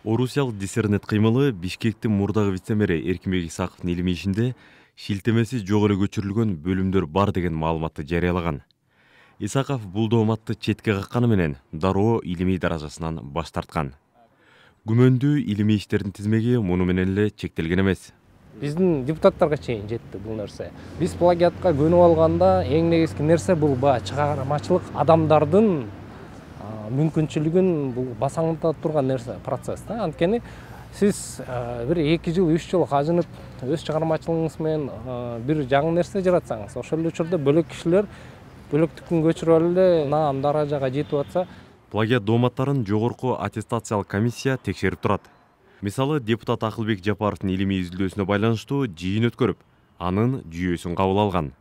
Орусиялык диссернет кыймылы Бишкектин мурдагы вице-мэри Эркинбек Исаковдун илимий ишинде шилтемеси жок эле көчүрүлгөн бөлүмдөр бар деген маалыматты жарыялаган. Исаков бул дооматты четке какканы менен дароо илимий даражасынан баш тарткан. Күмөндүү илимий иштердин тизмеги муну менен эле чектелген эмес. Биздин депутаттарга чейин жетти бул нерсе. Биз плагиатка көнүп алганда эң негизги нерсе бул чыгармачылык адамдардын мүмкүнчүлүгүн бул басаңдатып турган нерсе, процесс да. Анткени сиз бир 2 жыл 3 жыл кажынып өз чыгармачылыгыңыз менен бир жаңы нерсе жаратсаңыз, ошол эле учурда бөлөк кишилер бөлөктүкүн көчүрүп эле наам даражага жетип атса, Плагиат дооматтарын жогорку аттестациялык комиссия текшерип турат. Мисалы, депутат Акылбек Жапаровдун илимий изилдөөсүнө байланыштуу жыйын өткөрүп, анын жүйөсүн кабыл алган.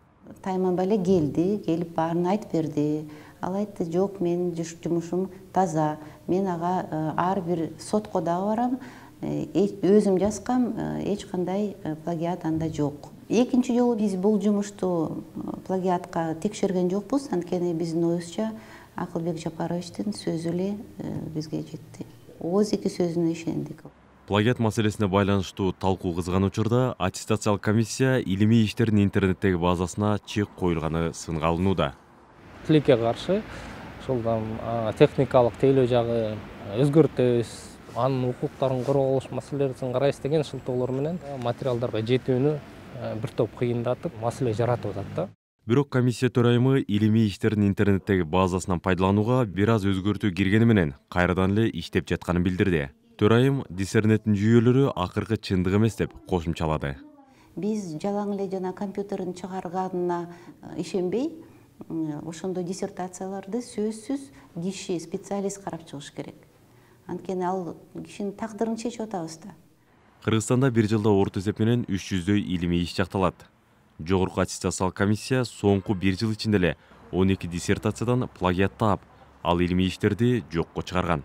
Тайманбай эле келип баарын айтып берди. Ал айтты, жок, менин жумушум таза. Мен ага ар бир сотко дагы барам. Өзүм жазгам, эч кандай плагиат анда жок. Экинчи жолу биз бул жумушту плагиатка текшерген жокпуз, анткени биздин оюбузча Акылбек Жапаровичтин сөзү эле бизге жетти. Ооздики сөзүнө ишендик. Плагиат маселесине байланыштуу талкуу кызган учурда аттестациялык комиссия илимий иштердин интернеттеги базасына чек коюлганы сынга алынууда. тилекке каршы ошолдон техникалык тейлөө жагы өзгөртөбүз, анын укуктарын корголуш маселелерин карайбыз деген шылтоолор менен материалдарга жетүүнү бир топ кыйындатып, маселе жаратып атат да. Бирок комиссия төрайымы илимий иштердин интернеттеги базасынан пайдаланууга бир аз өзгөртүү киргени менен кайрадан эле иштеп жатканын билдирди. Төрайым диссернеттин жүйөлөрү акыркы чындык эмес деп кошумчалады. Биз жалаң эле жана компьютердин чыгарганына ишенбей, ошондой диссертацияларды сөзсүз киши, специалист карап чыгыш керек. Анткени ал кишинин тагдырын чечип атабыз да. Кыргызстанда бир жылда орто эсеп менен 300дөй илимий иш жакталат. Жогорку аттестациялык комиссия соңку бир жыл ичинде эле 12 диссертациядан плагиат таап, ал илимий иштерди жокко чыгарган.